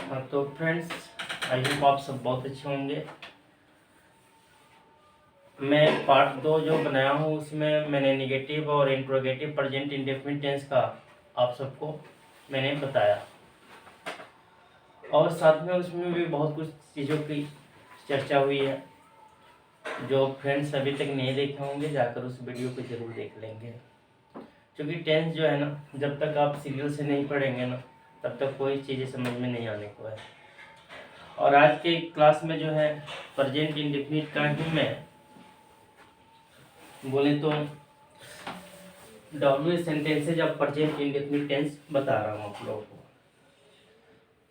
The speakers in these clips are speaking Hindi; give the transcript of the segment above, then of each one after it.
हाँ तो फ्रेंड्स, आई होप आप सब बहुत अच्छे होंगे। मैं पार्ट 2 जो बनाया हूँ उसमें मैंने निगेटिव और इंट्रोगेटिव प्रेजेंट इंडेफिनिट टेंस का आप सबको मैंने बताया, और साथ में उसमें भी बहुत कुछ चीज़ों की चर्चा हुई है। जो फ्रेंड्स अभी तक नहीं देखे होंगे जाकर उस वीडियो को ज़रूर देख लेंगे, क्योंकि टेंस जो है ना, जब तक आप सीरियल से नहीं पढ़ेंगे ना तब तक कोई चीज़ें समझ में नहीं आने को है। और आज के क्लास में जो है प्रेजेंट इंडेफिनिट का ही मैं बोले तो W sentences of present indefinite tense बता रहा हूँ आप लोगों को।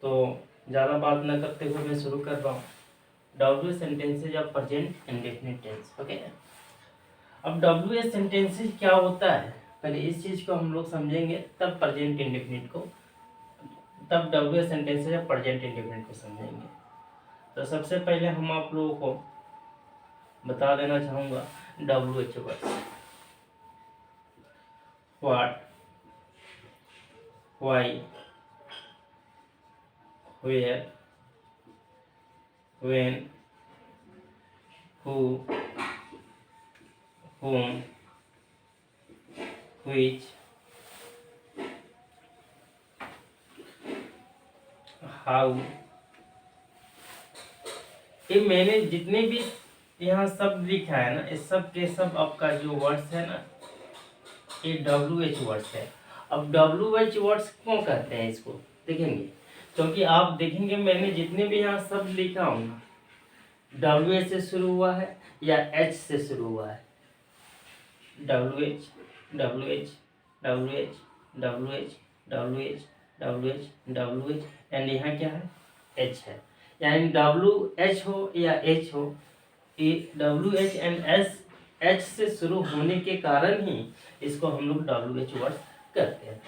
तो ज़्यादा बात न करते हुए मैं शुरू कर रहा हूँ। W sentences of present indefinite tense. Okay, अब डब्ल्यू सेंटेंसेज क्या होता है, पहले इस चीज़ को हम लोग समझेंगे, तब प्रेजेंट इंडेफिनिट को, तब W sentences of present indefinite को समझेंगे। तो सबसे पहले हम आप लोगों को बता देना चाहूँगा W H words. What, why, where, when, who, whom, which, how। ये मैंने जितने भी यहाँ सब लिखा है ना, इस सब के सब आपका जो वर्ड्स है ना, ये डब्ल्यू एच वर्ड्स है। अब डब्ल्यू एच वर्ड्स क्यों कहते हैं इसको देखेंगे, क्योंकि आप देखेंगे मैंने जितने भी यहाँ सब लिखा हूँ ना, डब्ल्यू एच से शुरू हुआ है या एच से शुरू हुआ है। W H, W H, W H, W H, W H, W H, W H, and यहाँ क्या है, एच है। यानी डब्ल्यू एच हो या एच हो, W H and S, H से शुरू होने के कारण ही इसको हम लोग डब्ल्यू एच वर्ड्स करते हैं।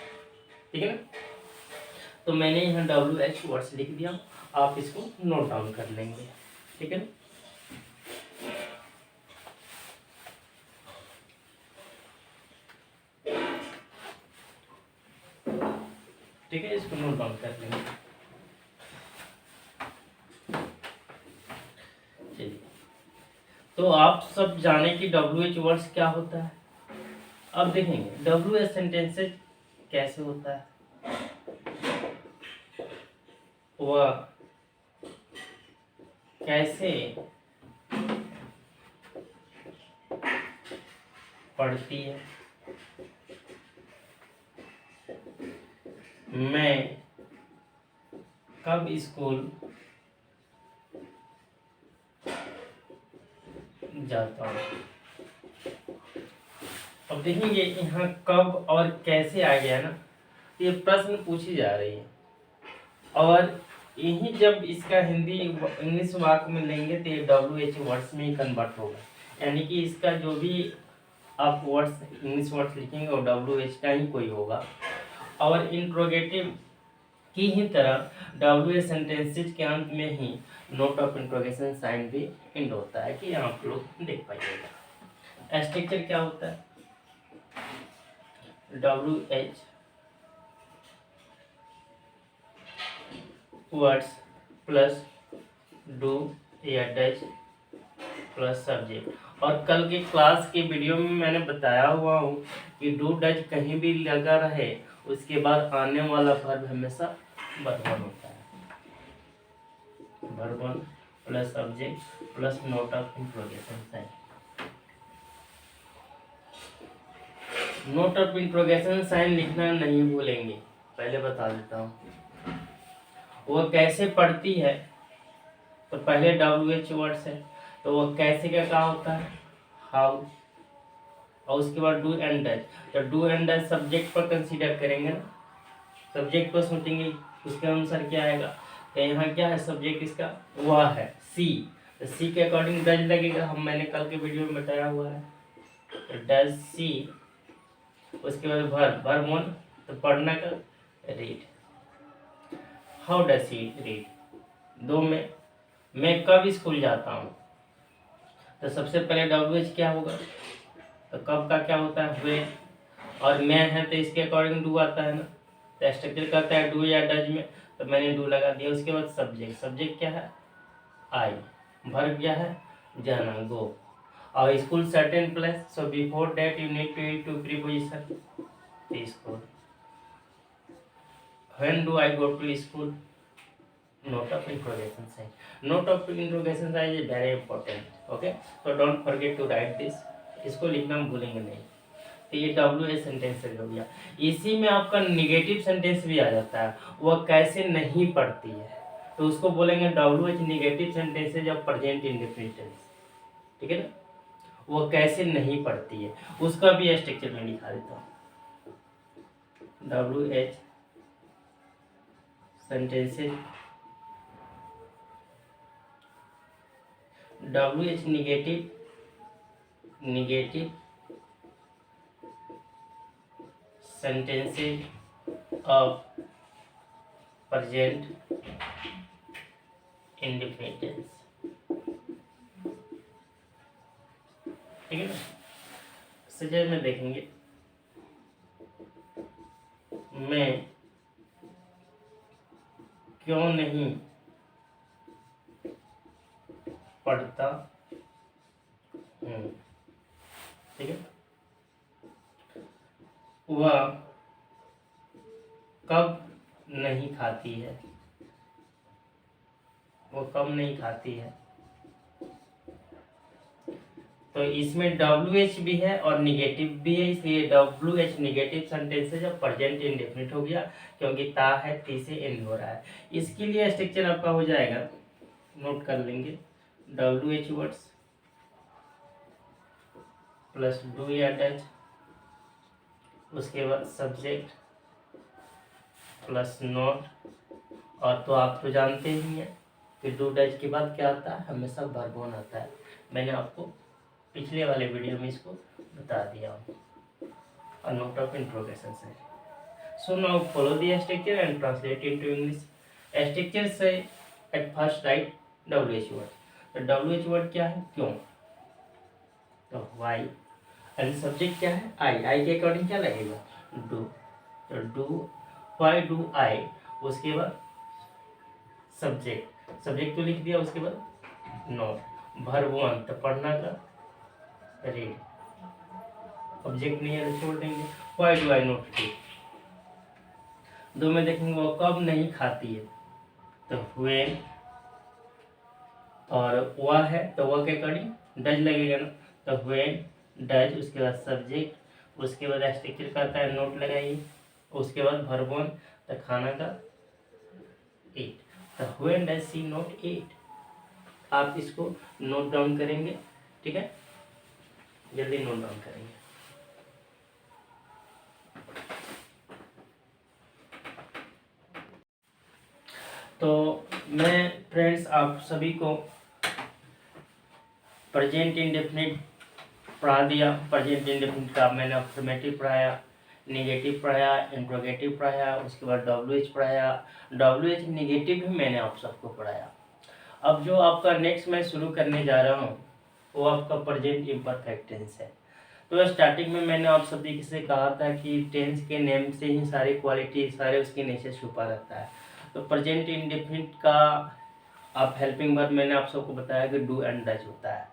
ठीक है ना, तो मैंने यहाँ डब्ल्यू एच वर्ड्स लिख दिया, आप इसको नोट डाउन कर लेंगे। ठीक है ना, ठीक है, इसको नोट डाउन कर लेंगे। चलिए, तो आप सब जाने कि डब्ल्यू एच वर्ड्स क्या होता है। अब देखेंगे डब्ल्यू एच सेंटेंसेज कैसे होता है, वह कैसे पढ़ती है, मैं कब स्कूल जाता हूँ। अब देखेंगे यहाँ कब और कैसे आ गया ना, ये प्रश्न पूछी जा रही है, और यही जब इसका हिंदी इंग्लिश वाक्य में लेंगे तो ये डब्ल्यू एच वर्ड्स में ही कन्वर्ट होगा। यानी कि इसका जो भी आप वर्ड्स इंग्लिश वर्ड्स लिखेंगे वो डब्ल्यू एच का ही कोई होगा। और इंट्रोगेटिव की ही तरह डब्ल्यू एच सेंटेंसेज के अंत में ही नोट ऑफ इंट्रोगेशन साइन भी इंड होता है, कि यहाँ आप लोग देख पाइएगा। स्ट्रक्चर क्या होता है, W H words plus do या डज प्लस सब्जेक्ट। और कल के क्लास के वीडियो में मैंने बताया हुआ हूँ कि डू डज कहीं भी लगा रहे उसके बाद आने वाला वर्ब हमेशा वर्ब वन होता है। Verb one plus subject plus note of interrogation sign. Note of interrogation sign लिखना नहीं भूलेंगे, पहले बता देता हूँ। वो कैसे पढ़ती है, तो पहले डब्ल्यू एच वर्ड्स है, तो वो कैसे का क्या होता है, हाउ, और उसके बाद डू एंड डज। तो डू एंड डज सब्जेक्ट पर कंसीडर करेंगे ना, सब्जेक्ट पर सोचेंगे उसके अनुसार क्या आएगा। तो यहाँ क्या है सब्जेक्ट इसका, वह है सी, तो सी के अकॉर्डिंग डज लगेगा, हम मैंने कल के वीडियो में बताया हुआ है। तो डज सी, उसके बाद वर्ब, वर्ब वन तो पढ़ना का read, how does she read. दो में मैं कब स्कूल जाता हूँ, तो सबसे पहले डब्ल्यू एच क्या होगा, तो कब का क्या होता है वे, और मैं है तो इसके अकॉर्डिंग डू आता है ना, तो स्ट्रक्चर कहता है डू या डज में, तो मैंने डू लगा दिया। उसके बाद सब्जेक्ट, सब्जेक्ट क्या है आई, वर्ब क्या है जाना गो, और school certain place, so before that you need to use to preposition school. When do I go to school, note of interrogation sign. Note of interrogation sign is very important. Okay, so don't forget to write this. इसको लिखना हम भूलेंगे नहीं। तो ये डब्ल्यू ए सेंटेंस हो गया। इसी में आपका निगेटिव सेंटेंस भी आ जाता है, वह कैसे नहीं पढ़ती है, तो उसको बोलेंगे डब्ल्यू एच निगेटिव सेंटेंस है जब प्रेजेंट इंडेफिनिट टेंस, ठीक है ना। वह कैसे नहीं पढ़ती है उसका भी स्ट्रक्चर में दिखा देता हूँ। W H sentences, W H negative sentences of present indefinite tense, ठीक है ना। सजेशन में देखेंगे, मैं क्यों नहीं पढ़ता हूँ, ठीक है। वह कब नहीं खाती है, वो कब नहीं खाती है। तो इसमें डब्ल्यू एच भी है और निगेटिव भी है, इसलिए डब्ल्यू एच निगेटिव सेंटेंस है जब प्रेजेंट इंडेफिनिट हो गया, क्योंकि ता है ती से एंड हो रहा है। इसके लिए स्ट्रक्चर आपका हो जाएगा, नोट कर लेंगे, W H words plus do या डज, उसके बाद सब्जेक्ट प्लस नोट, और तो आप तो जानते ही हैं कि डू डज के बाद क्या आता है, हमेशा वर्ब आता है। मैंने आपको पिछले वाले वीडियो में इसको बता दिया हूँ, और नोट ऑफ इंट्रोगेशन से। So now follow the structure and translate into English. Structure से at first write W H word, तो डब्ल्यू एच वर्ड क्या है क्यों, तो वाई, एंड सब्जेक्ट क्या है आई, आई के अकॉर्डिंग क्या लगेगा डू, तो डू वाई डू आई, उसके बाद सब्जेक्ट, सब्जेक्ट तो लिख दिया, उसके बाद नोट, वर्ब वन तो पढ़ना का रीड, ऑब्जेक्ट नहीं है तो छोड़ देंगे, why do I note read. दो में देखेंगे वो कब नहीं खाती है, तो व्हेन, और वह है तो वह के अकॉर्डिंग डज लगेगा ना, तो व्हेन डज, उसके बाद सब्जेक्ट, उसके बाद स्ट्रक्चर कहता है नोट लगाइए, उसके बाद वर्ब वन तो खाना का ईट, तो व्हेन डज शी नोट ईट। आप इसको नोट डाउन करेंगे, ठीक है, जल्दी नोट डाउन करेंगे। तो मैं फ्रेंड्स आप सभी को प्रेजेंट इंडेफिनिट पढ़ा दिया। प्रेजेंट इंडेफिनिट का मैंने अफर्मेटिव पढ़ाया, नेगेटिव पढ़ाया, इंट्रोगेटिव पढ़ाया, उसके बाद डब्ल्यू एच पढ़ाया, डब्ल्यू एच निगेटिव भी मैंने आप सबको पढ़ाया। अब जो आपका नेक्स्ट मैं शुरू करने जा रहा हूँ वो आपका प्रेजेंट इम्परफेक्ट टेंस है। तो स्टार्टिंग में मैंने आप सभी से कहा था कि टेंस के नेम से ही सारी क्वालिटी, सारे उसके नेचर छुपा रहता है। तो प्रेजेंट इंडेफिनिट का आप हेल्पिंग वर्ब मैंने आप सबको बताया कि डू एंड डज होता है,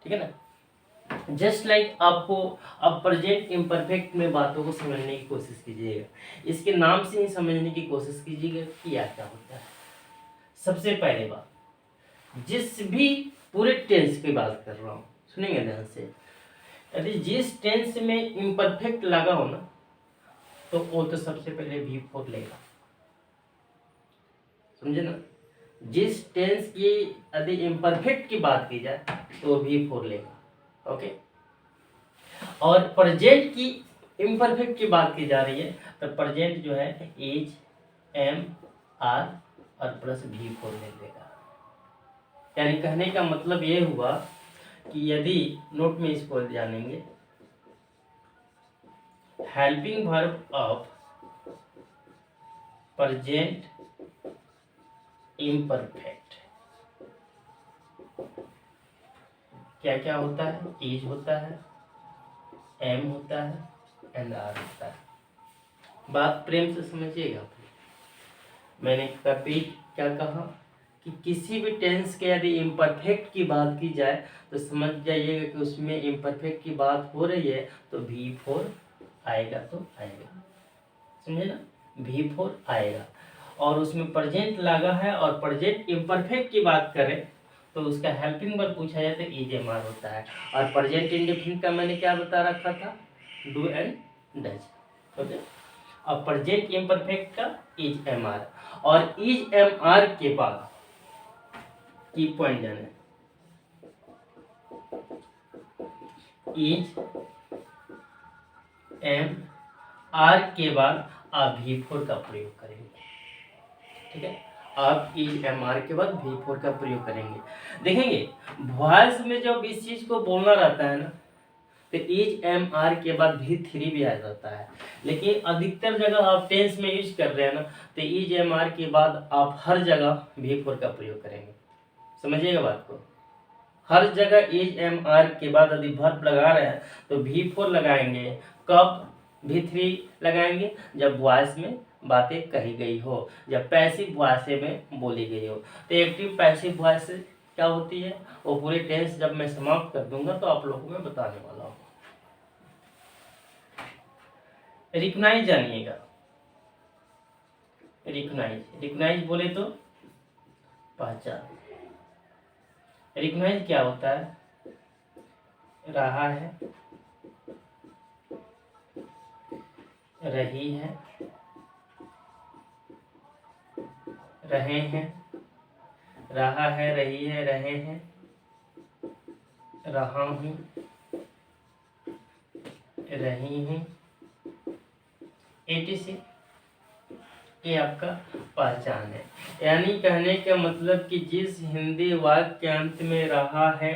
ठीक है ना। जस्ट लाइक आपको अब प्रेजेंट इम्परफेक्ट में बातों को समझने की कोशिश कीजिएगा, इसके नाम से ही समझने की कोशिश कीजिएगा कि क्या होता है। सबसे पहले बात, जिस भी पूरे टेंस की बात कर रहा हूँ, सुनेंगे ध्यान से, यदि जिस टेंस में इम्परफेक्ट लगा हो ना, तो वो तो सबसे पहले V4 लेगा, समझे ना। जिस टेंस की यदि इम्परफेक्ट की बात की जाए तो V4 लेगा, ओके। और प्रेजेंट की इम्परफेक्ट की बात की जा रही है तो प्रेजेंट जो है इज, एम, आर और प्लस V4 ले लेगा। यानी कहने का मतलब ये हुआ कि यदि नोट में इसको जानेंगे, helping verb of present imperfect क्या क्या होता है, इज होता है, एम होता है एंड आर होता है। बात प्रेम से समझिएगा। मैंने कभी क्या कहा कि किसी भी टेंस के यदि इम्परफेक्ट की बात की जाए तो समझ जाइएगा कि उसमें इम्परफेक्ट की बात हो रही है तो V4 आएगा, तो आएगा, समझे ना, V4 आएगा। और उसमें प्रेजेंट लगा है और प्रेजेंट इम्परफेक्ट की बात करें तो उसका हेल्पिंग वर्ब पूछा जाए तो इज एम आर होता है। और प्रेजेंट इंडेफिनिट का मैंने क्या बता रखा था, डू एंड डज। ओके, अब प्रेजेंट इम्परफेक्ट का इज एम आर, और इज एम आर के बाद की पॉइंट जाने, इज एम आर के बाद आप V4 का प्रयोग करेंगे। ठीक है, आप इज एम आर के बाद V4 का प्रयोग करेंगे। देखेंगे वॉइस में जब इस चीज को बोलना रहता है ना तो इज एम आर के बाद V3 भी आ जाता है, लेकिन अधिकतर जगह आप टेंस में यूज कर रहे हैं ना तो इज एम आर के बाद आप हर जगह V4 का प्रयोग करेंगे। समझिएगा बात को, हर जगह इज एम आर के बाद यदि वर्ब लगा रहे हैं तो V4 लगाएंगे। कब V3 लगाएंगे, जब वॉइस में बातें कही गई हो, जब पैसिव वॉइस में बोली गई हो। तो एक्टिव पैसिव वॉइस क्या होती है वो पूरे टेंस जब मैं समाप्त कर दूंगा तो आप लोगों को मैं बताने वाला हूँ। रिकग्नाइज जानिएगा, रिकग्नाइज, रिकग्नाइज बोले तो पहचान। रिकग्नाइज क्या होता है, रहा है, रही है, रहे हैं, रहा है, रही है, रहे हैं, रहा हूँ, रही हूँ, etc। ये आपका पहचान है। यानी कहने का मतलब कि जिस हिंदी वाक्य के अंत में रहा है,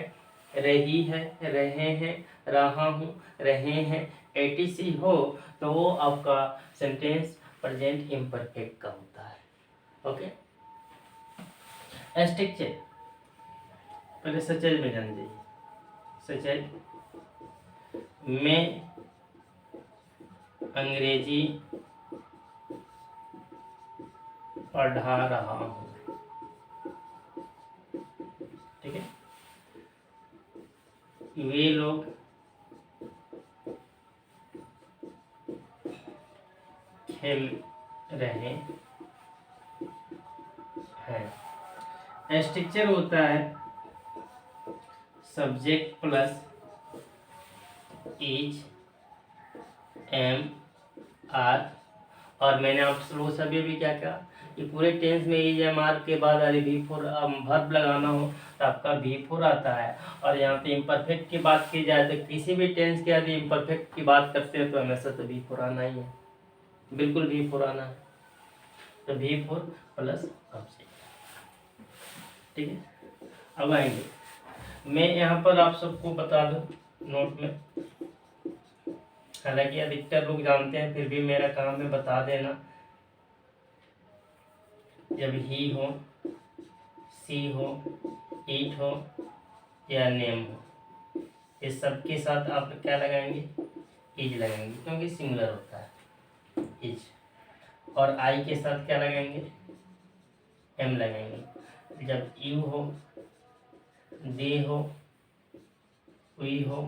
रही है, रहे हैं, रहा हूँ, रहे हैं, etc हो तो वो आपका सेंटेंस प्रेजेंट इम्परफेक्ट का होता है। ओके, स्ट्रक्चर पहले सचेत में जान जाइए। सचेत, मैं अंग्रेजी पढ़ा रहा हूँ। ठीक है, वे लोग खेल रहे हैं। स्ट्रक्चर होता है subject plus is am are, और मैंने आप लोग सभी भी क्या कहा कि पूरे टेंस में इज एम आर के बाद यदि V4 वर्ब लगाना हो तो आपका V4 आता है। और यहाँ पे इम्परफेक्ट की बात की जाए तो किसी भी टेंस के यदि इम्परफेक्ट की बात करते हैं तो हमेशा तो V4 आना ही है, बिल्कुल V4 आना है, तो V4 प्लस ऑब्जेक्ट। ठीक है, अब आएंगे, मैं यहाँ पर आप सबको बता दूं नोट में, हालांकि अधिकतर लोग जानते हैं फिर भी मेरा काम है बता देना। जब ही हो, सी हो, ईट हो या नेम हो, इस सब के साथ आप क्या लगाएंगे, इज लगाएंगे, क्योंकि सिंगुलर होता है इज। और आई के साथ क्या लगाएंगे, एम लगाएंगे। जब यू हो, दे हो, वी हो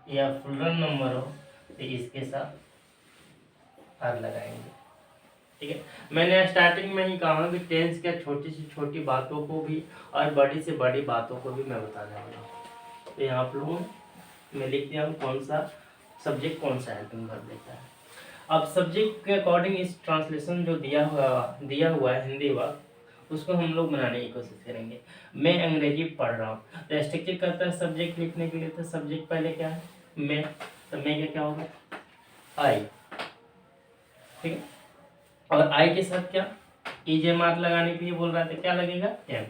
या प्लूरल नंबर हो तो इसके साथ आर लगाएंगे। ठीक है, मैंने स्टार्टिंग में ही कहा कि टेंस के छोटी से छोटी बातों को भी और बड़ी से बड़ी बातों को भी मैं बताने वाला हूँ। तो यहाँ आप लोगों में लिख दिया कौन सा सब्जेक्ट कौन सा हेल्पिंग वर्ब लेता है। अब सब्जेक्ट के अकॉर्डिंग इस ट्रांसलेशन जो दिया हुआ है हिंदी वाक्य उसको हम लोग बनाने की कोशिश करेंगे। मैं अंग्रेजी पढ़ रहा हूँ तो स्ट्रक्चर करता है सब्जेक्ट लिखने के लिए, तो सब्जेक्ट पहले क्या है, मैं, तो मैं क्या होगा, आई। ठीक है, और आई के साथ क्या, इज एम आर लगाने के लिए बोल रहा था, क्या लगेगा, एम।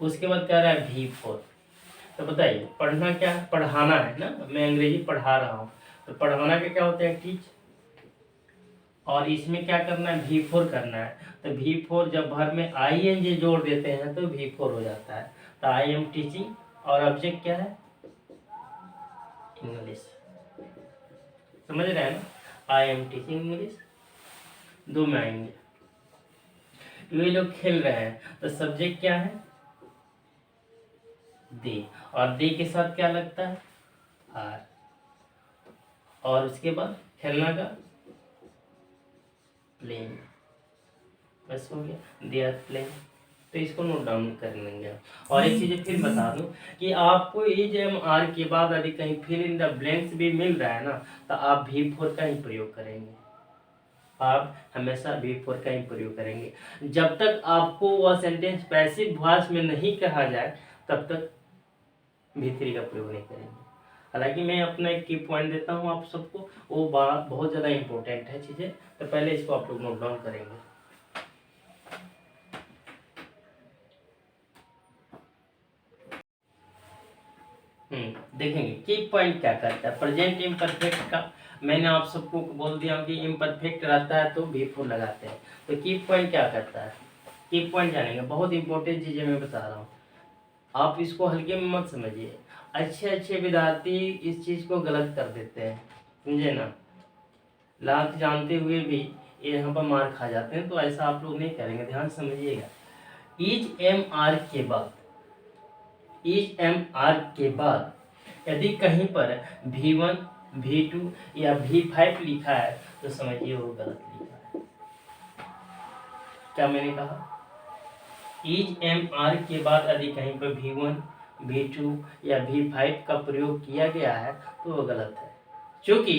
उसके बाद कह रहा है V4। तो बताइए पढ़ना क्या है, पढ़ाना है ना, मैं अंग्रेजी पढ़ा रहा हूँ तो पढ़ाना का क्या होता है, टीच। और इसमें क्या करना है, V4 करना है। तो V4 जब भर में ING जोड़ देते हैं तो V4 हो जाता है। तो आई एम टीचिंग, और ऑब्जेक्ट क्या है, इंग्लिश। समझ रहे हैं ना, आई एम टीचिंग इंग्लिश, 2 में आएंगे। ये लोग खेल रहे हैं तो सब्जेक्ट क्या है, दे, और दे के साथ क्या लगता है, आर, और उसके बाद खेलना का प्लेइंग, बस हो गया, दे आर प्लेइंग। तो इसको नोट डाउन कर लेंगे। और एक चीज फिर बता दूं कि आपको इज एम आर के बाद यदि कहीं फिल इन द ब्लैंक्स भी मिल रहा है ना, तो आप V4 का ही प्रयोग करेंगे। आप हमेशा V4 का ही प्रयोग करेंगे। जब तक आपको वह सेंटेंस पैसिव वॉइस में नहीं कहा जाए तब तक V3 का प्रयोग नहीं करेंगे। हालांकि मैं अपना एक की पॉइंट देता हूँ आप सबको, वो बात बहुत ज़्यादा इंपॉर्टेंट है चीज़ें, तो पहले इसको आप लोग नोट डाउन करेंगे। देखेंगे की पॉइंट क्या करता है। प्रेजेंट इम्परफेक्ट का मैंने आप सबको बोल दिया कि इम्परफेक्ट रहता है तो V4 लगाते हैं। तो की पॉइंट क्या करता है, की पॉइंट जानेंगे, बहुत इंपॉर्टेंट चीज़ें मैं बता रहा हूँ, आप इसको हल्के में मत समझिए। अच्छे अच्छे विद्यार्थी इस चीज़ को गलत कर देते हैं, समझे ना, लाख जानते हुए भी ये यहाँ पर मार खा जाते हैं। तो ऐसा आप लोग नहीं करेंगे, ध्यान समझिएगा। इज एम आर के बाद, इज एम आर के बाद यदि कहीं पर V1, V2 या V5 लिखा है तो समझिए वो गलत लिखा है। क्या मैंने कहा, इज एम आर के बाद यदि कहीं पर V1, V2 या V5 का प्रयोग किया गया है तो वो गलत है, क्योंकि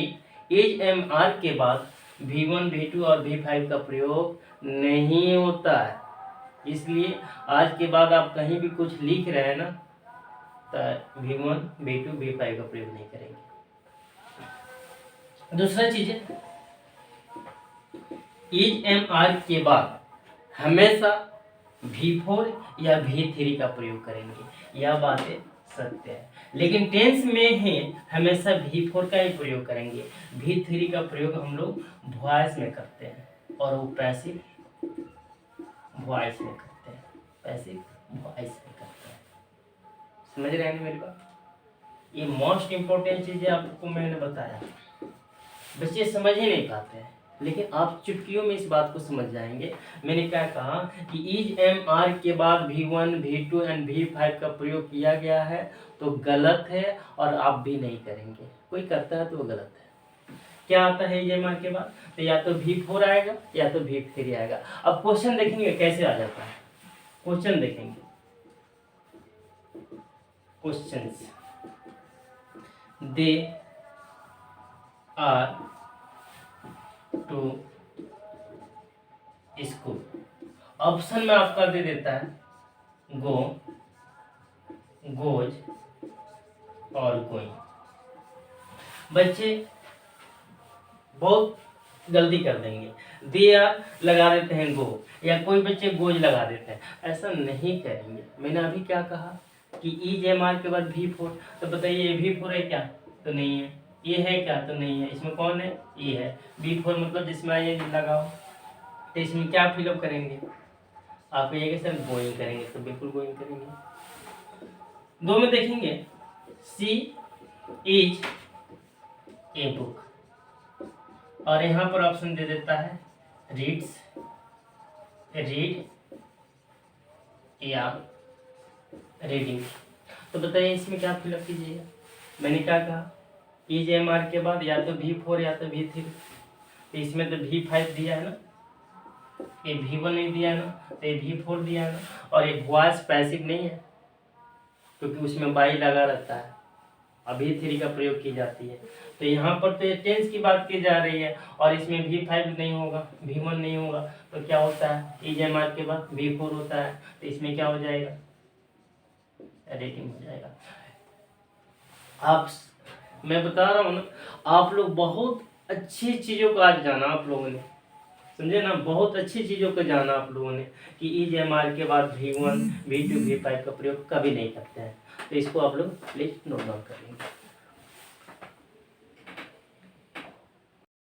इज एम आर के बाद V1, V2 और V5 का प्रयोग नहीं होता है। इसलिए आज के बाद आप कहीं भी कुछ लिख रहे हैं ना तो V1, V2, V5 का प्रयोग नहीं करेंगे। दूसरा चीज है, इज एम आर के बाद हमेशा V4 या V3 का प्रयोग करेंगे, यह बातें सत्य है। लेकिन टेंस में ही हमेशा V4 का ही प्रयोग करेंगे। V3 का प्रयोग हम लोग वॉइस में करते हैं और वो पैसिव वॉइस में करते हैं, पैसिव वॉइस में करते हैं। समझ रहे हैं मेरी बात? ये मोस्ट इम्पोर्टेंट चीजें आपको मैंने बताया, बच्चे समझ ही नहीं पाते हैं, लेकिन आप चुटकियों में इस बात को समझ जाएंगे। मैंने क्या कहा कि इज एम आर के बाद V1, V2 एंड V5 का प्रयोग किया गया है तो गलत है और आप भी नहीं करेंगे। कोई करता है तो वो गलत है। क्या आता है इज एम आर के बाद, तो या तो V4 आएगा या तो V3 आएगा। अब क्वेश्चन देखेंगे कैसे आ जाता है, क्वेश्चन देखेंगे, questions, they are to school. Option में आपका दे देता है गो, गोज और गोइंग। बच्चे बहुत गलती कर देंगे, दे आर लगा देते हैं गो, या कोई बच्चे गोज लगा देते हैं। ऐसा नहीं करेंगे। मैंने अभी क्या कहा कि इज एम आर के बाद V4, तो बताइए V4 है क्या, तो नहीं है। ये है क्या, तो नहीं है। इसमें कौन है, ये है। V4 मतलब जिसमें ये लगाओ, तो इसमें क्या फिलअप करेंगे आप, ये सर गोइंग करेंगे, तो बिल्कुल गोइंग करेंगे। 2 में देखेंगे, सी इज ए बुक, और यहाँ पर ऑप्शन दे देता है रीड्स, रीड या रीडिंग। तो बताइए इसमें क्या फिलअप कीजिएगा। मैंने क्या कहा, इज एम आर के बाद या तो V4 या तो V3, तो इसमें तो V5 दिया है ना, ये V1 नहीं दिया है ना, तो ये V4 दिया है ना, और ये वॉइस पैसिव नहीं है क्योंकि उसमें बाई लगा रहता है, अभी V3 का प्रयोग की जाती है। तो यहाँ पर तो टेंस की बात की जा रही है और इसमें V5 नहीं होगा, V1 नहीं होगा, तो क्या होता है, इज एम आर के बाद V4 होता है, तो इसमें क्या हो जाएगा, रेटिंग हो जाएगा। आप, मैं बता रहा हूँ ना, आप लोग बहुत अच्छी चीज़ों को आज जाना, आप लोगों ने समझे ना, बहुत अच्छी चीज़ों को जाना आप लोगों ने कि इज एम आर के बाद V1, V2, V5 का प्रयोग कभी नहीं करते हैं। तो इसको आप लोग प्लीज नोट डाउन कर लेंगे।